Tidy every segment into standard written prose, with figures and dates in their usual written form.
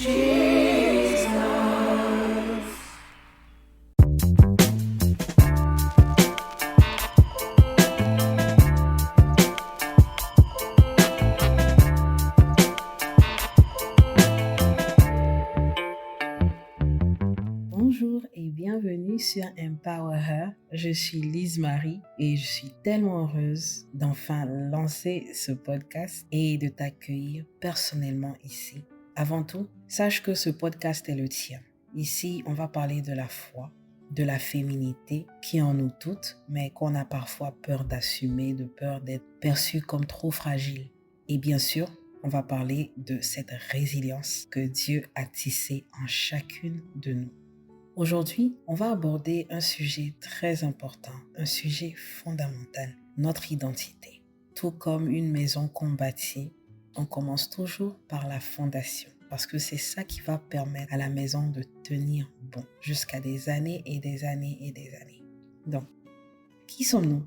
Jesus. Bonjour et bienvenue sur Empower Her. Je suis Lise Marie et je suis tellement heureuse d'enfin lancer ce podcast et de t'accueillir personnellement ici. Avant tout, sache que ce podcast est le tien. Ici, on va parler de la foi, de la féminité qui est en nous toutes, mais qu'on a parfois peur d'assumer, de peur d'être perçue comme trop fragile. Et bien sûr, on va parler de cette résilience que Dieu a tissée en chacune de nous. Aujourd'hui, on va aborder un sujet très important, un sujet fondamental, notre identité. Tout comme une maison qu'on bâtit, on commence toujours par la fondation, parce que c'est ça qui va permettre à la maison de tenir bon jusqu'à des années et des années et des années. Donc, qui sommes-nous?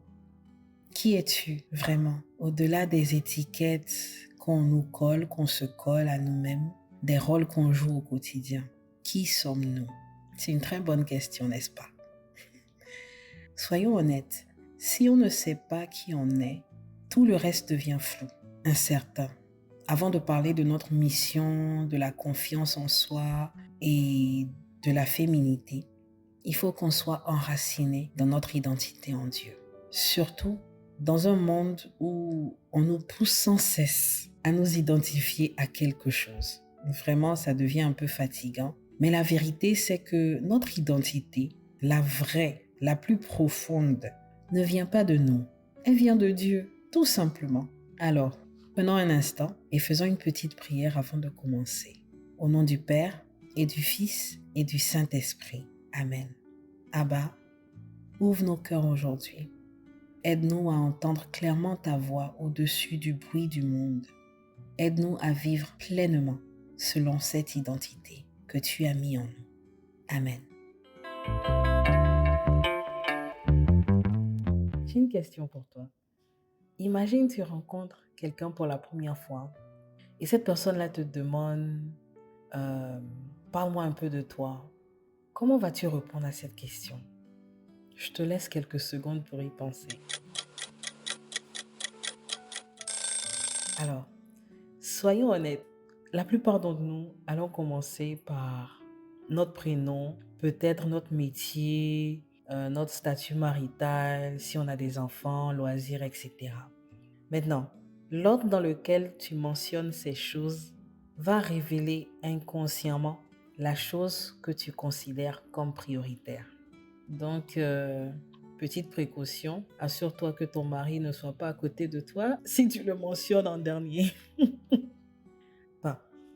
Qui es-tu vraiment? Au-delà des étiquettes qu'on nous colle, qu'on se colle à nous-mêmes, des rôles qu'on joue au quotidien, qui sommes-nous? C'est une très bonne question, n'est-ce pas? Soyons honnêtes, si on ne sait pas qui on est, tout le reste devient flou, incertain. Avant de parler de notre mission, de la confiance en soi et de la féminité, il faut qu'on soit enraciné dans notre identité en Dieu. Surtout dans un monde où on nous pousse sans cesse à nous identifier à quelque chose. Vraiment, ça devient un peu fatigant. Mais la vérité, c'est que notre identité, la vraie, la plus profonde, ne vient pas de nous. Elle vient de Dieu, tout simplement. Alors, prenons un instant et faisons une petite prière avant de commencer. Au nom du Père et du Fils et du Saint-Esprit. Amen. Abba, ouvre nos cœurs aujourd'hui. Aide-nous à entendre clairement ta voix au-dessus du bruit du monde. Aide-nous à vivre pleinement selon cette identité que tu as mis en nous. Amen. J'ai une question pour toi. Imagine tu rencontres quelqu'un pour la première fois et cette personne-là te demande parle-moi un peu de toi. Comment vas-tu répondre à cette question? Je te laisse quelques secondes pour y penser. Alors, soyons honnêtes. La plupart d'entre nous allons commencer par notre prénom, peut-être notre métier, notre statut marital, si on a des enfants, loisirs, etc. Maintenant, l'ordre dans lequel tu mentionnes ces choses va révéler inconsciemment la chose que tu considères comme prioritaire. Donc, petite précaution, assure-toi que ton mari ne soit pas à côté de toi si tu le mentionnes en dernier.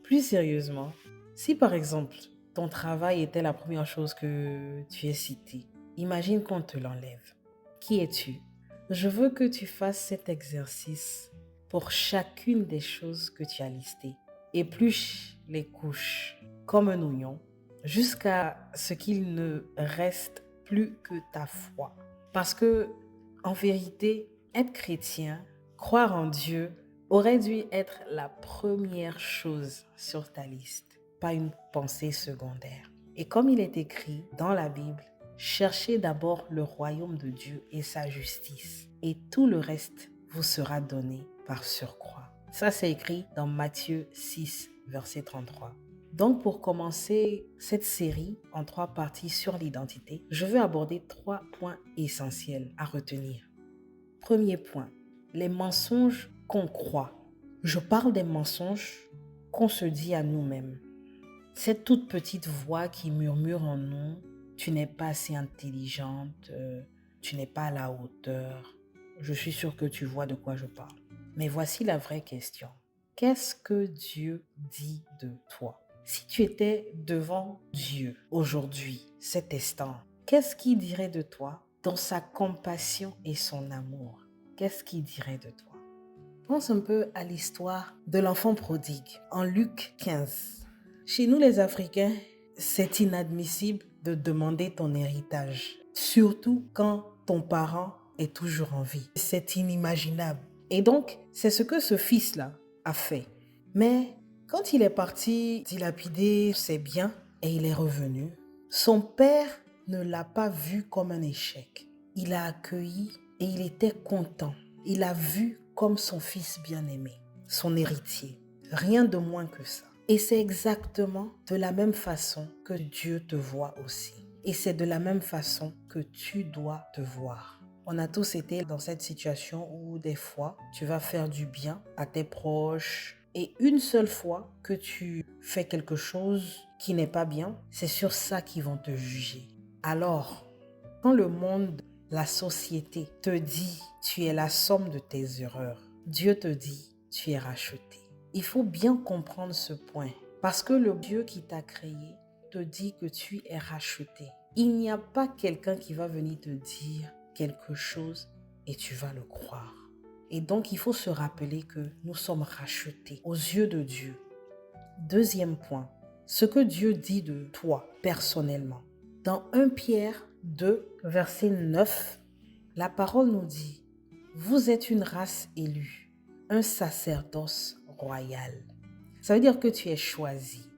Plus sérieusement, si par exemple ton travail était la première chose que tu es citée, imagine qu'on te l'enlève. Qui es-tu? Je veux que tu fasses cet exercice pour chacune des choses que tu as listées. Épluche les couches comme un oignon jusqu'à ce qu'il ne reste plus que ta foi. Parce que, en vérité, être chrétien, croire en Dieu, aurait dû être la première chose sur ta liste, pas une pensée secondaire. Et comme il est écrit dans la Bible, cherchez d'abord le royaume de Dieu et sa justice, et tout le reste vous sera donné par surcroît. Ça, c'est écrit dans Matthieu 6, verset 33. Donc, pour commencer cette série en 3 parties sur l'identité, je veux aborder 3 points essentiels à retenir. Premier point, les mensonges qu'on croit. Je parle des mensonges qu'on se dit à nous-mêmes. Cette toute petite voix qui murmure en nous, tu n'es pas assez intelligente, tu n'es pas à la hauteur. Je suis sûre que tu vois de quoi je parle. Mais voici la vraie question. Qu'est-ce que Dieu dit de toi? Si tu étais devant Dieu aujourd'hui, cet instant, qu'est-ce qu'il dirait de toi dans sa compassion et son amour? Qu'est-ce qu'il dirait de toi? Pense un peu à l'histoire de l'enfant prodigue en Luc 15. Chez nous les Africains, c'est inadmissible de demander ton héritage, surtout quand ton parent est toujours en vie. C'est inimaginable. Et donc, c'est ce que ce fils-là a fait. Mais Quand il est parti dilapider ses biens et il est revenu, son père ne l'a pas vu comme un échec. Il l'a accueilli et il était content. Il l'a vu comme son fils bien-aimé, son héritier. Rien de moins que ça. Et c'est exactement de la même façon que Dieu te voit aussi. Et c'est de la même façon que tu dois te voir. On a tous été dans cette situation où des fois, tu vas faire du bien à tes proches et une seule fois que tu fais quelque chose qui n'est pas bien, c'est sur ça qu'ils vont te juger. Alors, quand le monde, la société te dit tu es la somme de tes erreurs, Dieu te dit tu es racheté. Il faut bien comprendre ce point parce que le Dieu qui t'a créé te dit que tu es racheté. Il n'y a pas quelqu'un qui va venir te dire quelque chose et tu vas le croire. Et donc, il faut se rappeler que nous sommes rachetés aux yeux de Dieu. Deuxième point, ce que Dieu dit de toi personnellement. Dans 1 Pierre 2, verset 9, la parole nous dit « Vous êtes une race élue, un sacerdoce royal. » Ça veut dire que tu es choisi.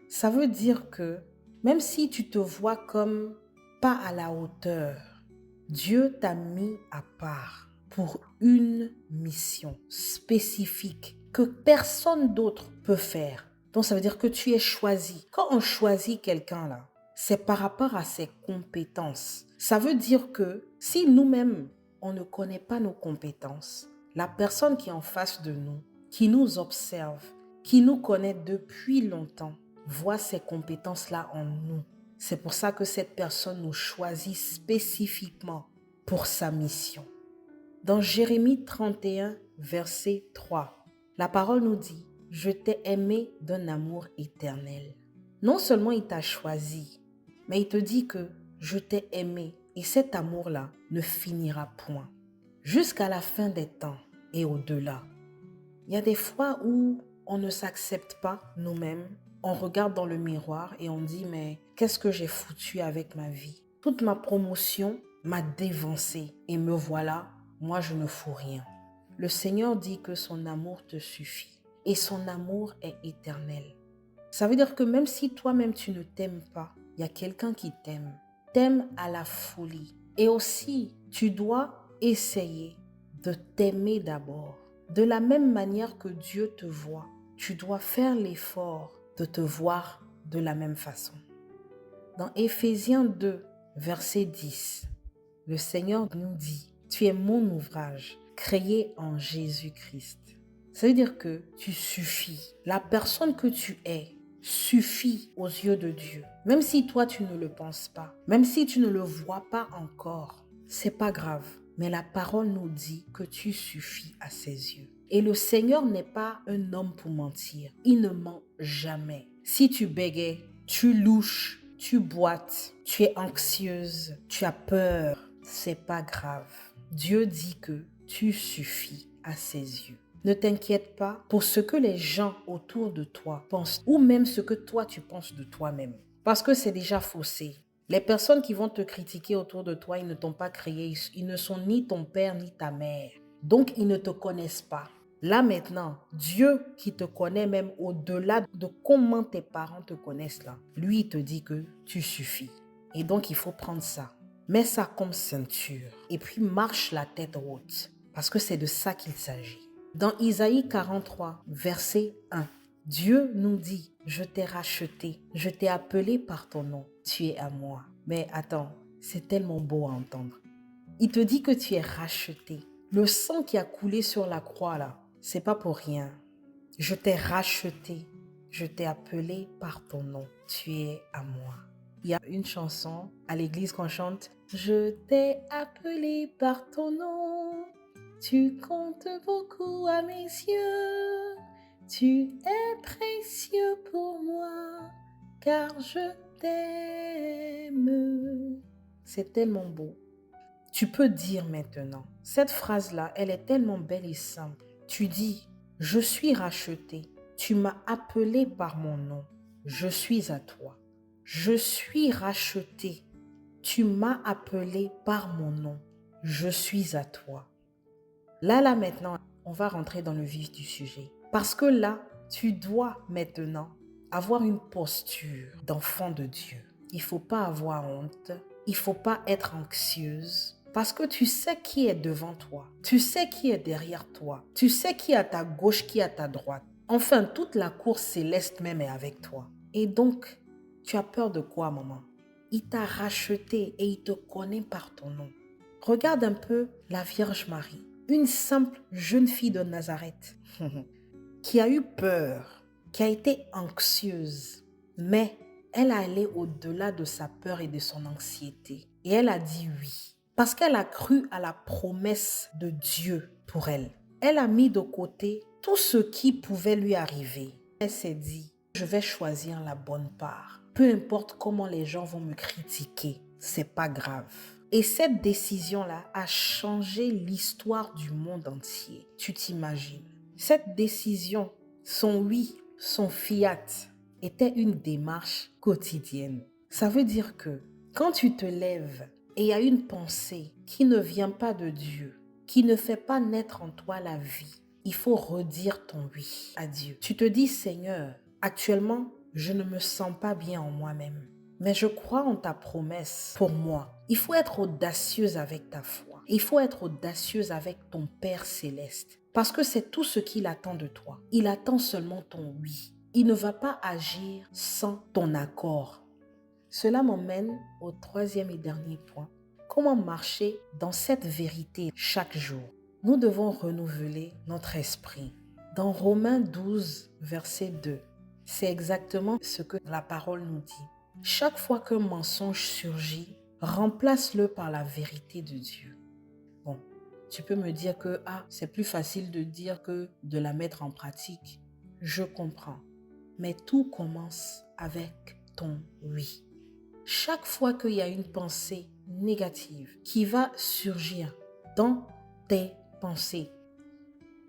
Ça veut dire que même si tu te vois comme pas à la hauteur, Dieu t'a mis à part pour une mission spécifique que personne d'autre peut faire. Donc ça veut dire que tu es choisi. Quand on choisit quelqu'un là, c'est par rapport à ses compétences. Ça veut dire que si nous-mêmes, on ne connaît pas nos compétences, la personne qui est en face de nous, qui nous observe, qui nous connaît depuis longtemps, voit ces compétences-là en nous. C'est pour ça que cette personne nous choisit spécifiquement pour sa mission. Dans Jérémie 31, verset 3, la parole nous dit « Je t'ai aimé d'un amour éternel ». Non seulement il t'a choisi, mais il te dit que « Je t'ai aimé » et cet amour-là ne finira point. Jusqu'à la fin des temps et au-delà. Il y a des fois où on ne s'accepte pas nous-mêmes. On regarde dans le miroir et on dit « Mais qu'est-ce que j'ai foutu avec ma vie? Toute ma promotion m'a dévancé et me voilà, moi je ne fous rien. » Le Seigneur dit que son amour te suffit et son amour est éternel. Ça veut dire que même si toi-même tu ne t'aimes pas, il y a quelqu'un qui t'aime. T'aime à la folie. Et aussi, tu dois essayer de t'aimer d'abord. De la même manière que Dieu te voit, tu dois faire l'effort de te voir de la même façon. Dans Éphésiens 2, verset 10, le Seigneur nous dit « Tu es mon ouvrage, créé en Jésus-Christ. » Ça veut dire que tu suffis. La personne que tu es suffit aux yeux de Dieu. Même si toi tu ne le penses pas, même si tu ne le vois pas encore, c'est pas grave. Mais la parole nous dit que tu suffis à ses yeux. Et le Seigneur n'est pas un homme pour mentir. Il ne ment jamais. Si tu bégais, tu louches, tu boites, tu es anxieuse, tu as peur, c'est pas grave. Dieu dit que tu suffis à ses yeux. Ne t'inquiète pas pour ce que les gens autour de toi pensent ou même ce que toi tu penses de toi-même. Parce que c'est déjà faussé. Les personnes qui vont te critiquer autour de toi, ils ne t'ont pas créé. Ils ne sont ni ton père ni ta mère. Donc, ils ne te connaissent pas. Là maintenant, Dieu qui te connaît même au-delà de comment tes parents te connaissent là, lui il te dit que tu suffis. Et donc, il faut prendre ça. Mets ça comme ceinture. Et puis, marche la tête haute. Parce que c'est de ça qu'il s'agit. Dans Isaïe 43, verset 1, Dieu nous dit « Je t'ai racheté, je t'ai appelé par ton nom, tu es à moi. » Mais attends, c'est tellement beau à entendre. Il te dit que tu es racheté. Le sang qui a coulé sur la croix là, c'est pas pour rien. Je t'ai racheté, je t'ai appelé par ton nom, tu es à moi. Il y a une chanson à l'église qu'on chante « Je t'ai appelé par ton nom. Tu comptes beaucoup à mes yeux, tu es précieux pour moi, car je t'aime. » C'est tellement beau. Tu peux dire maintenant, cette phrase-là, elle est tellement belle et simple. Tu dis, je suis racheté, tu m'as appelé par mon nom, je suis à toi. Je suis racheté, tu m'as appelé par mon nom, je suis à toi. Là, maintenant, on va rentrer dans le vif du sujet. Parce que là, tu dois maintenant avoir une posture d'enfant de Dieu. Il ne faut pas avoir honte. Il ne faut pas être anxieuse. Parce que tu sais qui est devant toi. Tu sais qui est derrière toi. Tu sais qui est à ta gauche, qui est à ta droite. Enfin, toute la cour céleste même est avec toi. Et donc, tu as peur de quoi, maman? Il t'a racheté et il te connaît par ton nom. Regarde un peu la Vierge Marie, une simple jeune fille de Nazareth qui a eu peur, qui a été anxieuse, mais elle a allé au-delà de sa peur et de son anxiété. Et elle a dit oui, parce qu'elle a cru à la promesse de Dieu pour elle. Elle a mis de côté tout ce qui pouvait lui arriver. Elle s'est dit, je vais choisir la bonne part. Peu importe comment les gens vont me critiquer, c'est pas grave. Et cette décision-là a changé l'histoire du monde entier. Tu t'imagines? Cette décision, son oui, son fiat, était une démarche quotidienne. Ça veut dire que quand tu te lèves et il y a une pensée qui ne vient pas de Dieu, qui ne fait pas naître en toi la vie, il faut redire ton oui à Dieu. Tu te dis, Seigneur, actuellement, je ne me sens pas bien en moi-même, mais je crois en ta promesse pour moi. Il faut être audacieuse avec ta foi. Il faut être audacieuse avec ton Père céleste. Parce que c'est tout ce qu'il attend de toi. Il attend seulement ton oui. Il ne va pas agir sans ton accord. Cela m'emmène au troisième et dernier point. Comment marcher dans cette vérité chaque jour? Nous devons renouveler notre esprit. Dans Romains 12, verset 2, c'est exactement ce que la parole nous dit. Chaque fois qu'un mensonge surgit, remplace-le par la vérité de Dieu. Bon, tu peux me dire que c'est plus facile de dire que de la mettre en pratique. Je comprends. Mais tout commence avec ton oui. Chaque fois qu'il y a une pensée négative qui va surgir dans tes pensées,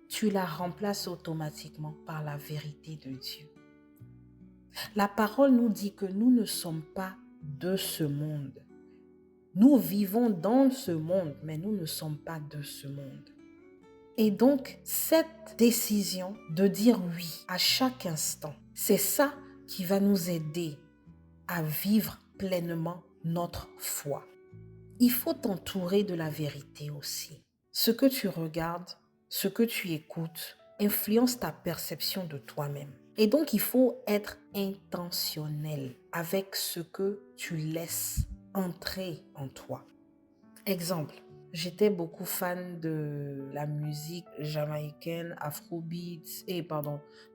tu la remplaces automatiquement par la vérité de Dieu. La parole nous dit que nous ne sommes pas de ce monde. Nous vivons dans ce monde, mais nous ne sommes pas de ce monde. Et donc, cette décision de dire oui à chaque instant, c'est ça qui va nous aider à vivre pleinement notre foi. Il faut t'entourer de la vérité aussi. Ce que tu regardes, ce que tu écoutes, influence ta perception de toi-même. Et donc, il faut être intentionnel avec ce que tu laisses entrer en toi. Exemple, j'étais beaucoup fan de la musique jamaïcaine, afrobeats,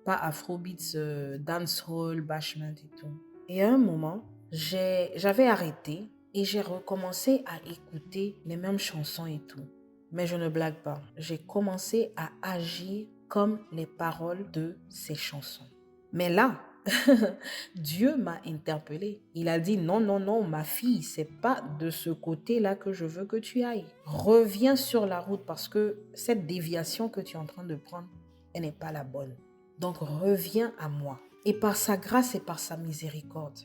pas afrobeats, dancehall, bashment et tout. Et à un moment, j'avais arrêté et j'ai recommencé à écouter les mêmes chansons et tout. Mais je ne blague pas, j'ai commencé à agir comme les paroles de ces chansons. Mais là, Dieu m'a interpellée. Il a dit non, non, non, ma fille, c'est pas de ce côté-là que je veux que tu ailles. Reviens sur la route parce que cette déviation que tu es en train de prendre, elle n'est pas la bonne. Donc reviens à moi. Et par sa grâce et par sa miséricorde.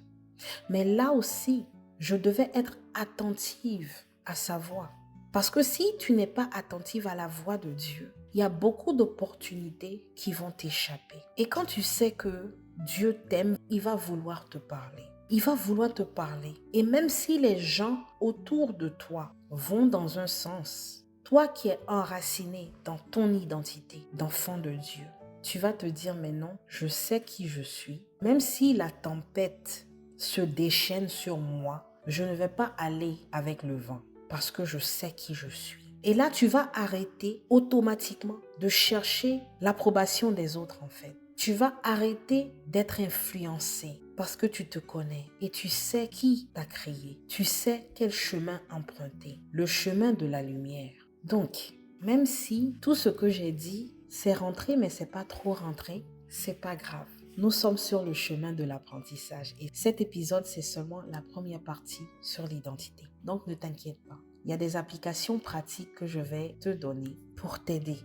Mais là aussi, je devais être attentive à sa voix. Parce que si tu n'es pas attentive à la voix de Dieu, il y a beaucoup d'opportunités qui vont t'échapper. Et quand tu sais que Dieu t'aime, il va vouloir te parler. Il va vouloir te parler. Et même si les gens autour de toi vont dans un sens, toi qui es enraciné dans ton identité d'enfant de Dieu, tu vas te dire, mais non, je sais qui je suis. Même si la tempête se déchaîne sur moi, je ne vais pas aller avec le vent parce que je sais qui je suis. Et là, tu vas arrêter automatiquement de chercher l'approbation des autres en fait. Tu vas arrêter d'être influencé parce que tu te connais et tu sais qui t'a créé. Tu sais quel chemin emprunter, le chemin de la lumière. Donc, même si tout ce que j'ai dit, c'est rentré mais c'est pas trop rentré, c'est pas grave. Nous sommes sur le chemin de l'apprentissage et cet épisode, c'est seulement la première partie sur l'identité. Donc, ne t'inquiète pas. Il y a des applications pratiques que je vais te donner pour t'aider.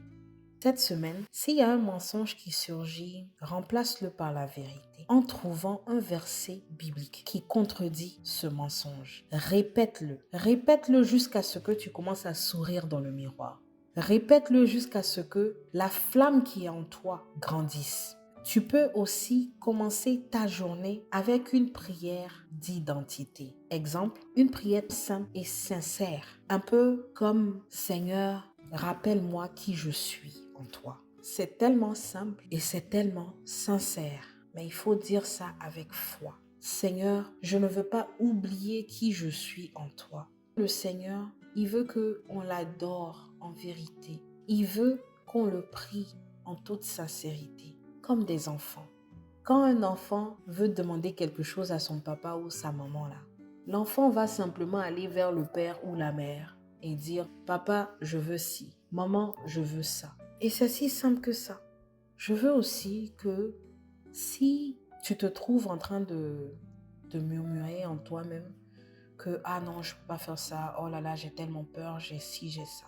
Cette semaine, s'il y a un mensonge qui surgit, remplace-le par la vérité en trouvant un verset biblique qui contredit ce mensonge. Répète-le. Répète-le jusqu'à ce que tu commences à sourire dans le miroir. Répète-le jusqu'à ce que la flamme qui est en toi grandisse. Tu peux aussi commencer ta journée avec une prière d'identité. Exemple, une prière simple et sincère. Un peu comme Seigneur, rappelle-moi qui je suis en toi. C'est tellement simple et c'est tellement sincère. Mais il faut dire ça avec foi. Seigneur, je ne veux pas oublier qui je suis en toi. Le Seigneur, il veut qu'on l'adore en vérité. Il veut qu'on le prie en toute sincérité, comme des enfants. Quand un enfant veut demander quelque chose à son papa ou sa maman, là, l'enfant va simplement aller vers le père ou la mère et dire « Papa, je veux ci. Maman, je veux ça. » Et c'est si simple que ça. Je veux aussi que si tu te trouves en train de murmurer en toi-même que « Ah non, je ne peux pas faire ça. Oh là là, j'ai tellement peur, j'ai ci, j'ai ça. »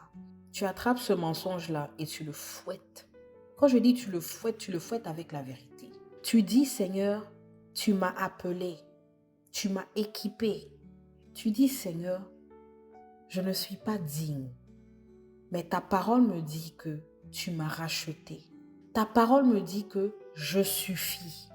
Tu attrapes ce mensonge-là et tu le fouettes. Quand je dis tu le fouettes avec la vérité. Tu dis « Seigneur, tu m'as appelé, tu m'as équipé. » Tu dis « Seigneur, je ne suis pas digne. Mais ta parole me dit que tu m'as racheté. Ta parole me dit que je suffis,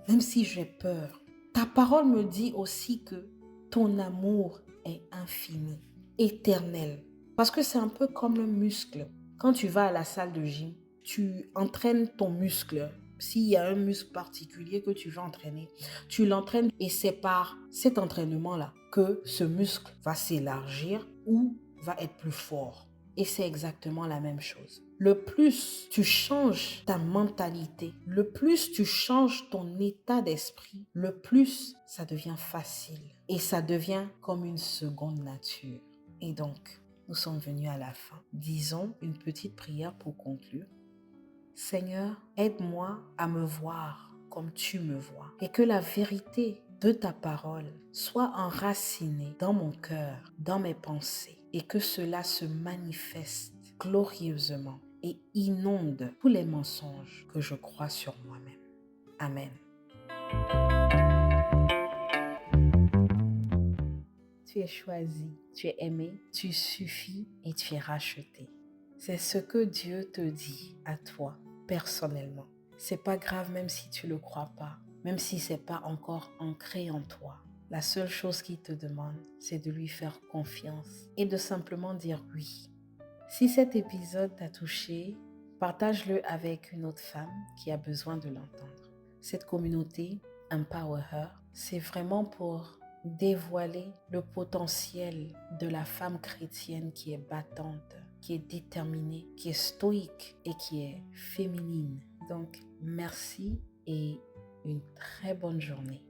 même si j'ai peur. Ta parole me dit aussi que ton amour est infini, éternel. Parce que c'est un peu comme un muscle. Quand tu vas à la salle de gym, tu entraînes ton muscle. S'il y a un muscle particulier que tu veux entraîner, tu l'entraînes et c'est par cet entraînement-là que ce muscle va s'élargir ou va être plus fort. Et c'est exactement la même chose. Le plus tu changes ta mentalité, le plus tu changes ton état d'esprit, le plus ça devient facile et ça devient comme une seconde nature. Et donc, nous sommes venus à la fin. Disons une petite prière pour conclure. Seigneur, aide-moi à me voir comme tu me vois et que la vérité de ta parole soit enracinée dans mon cœur, dans mes pensées et que cela se manifeste glorieusement et inonde tous les mensonges que je crois sur moi-même. Amen. Tu es choisi, tu es aimé, tu suffis et tu es racheté. C'est ce que Dieu te dit à toi, personnellement. C'est pas grave même si tu le crois pas, même si c'est pas encore ancré en toi. La seule chose qu'il te demande, c'est de lui faire confiance et de simplement dire oui. Si cet épisode t'a touché, partage-le avec une autre femme qui a besoin de l'entendre. Cette communauté, Empower Her, c'est vraiment pour dévoiler le potentiel de la femme chrétienne qui est battante, qui est déterminée, qui est stoïque et qui est féminine. Donc, merci et une très bonne journée.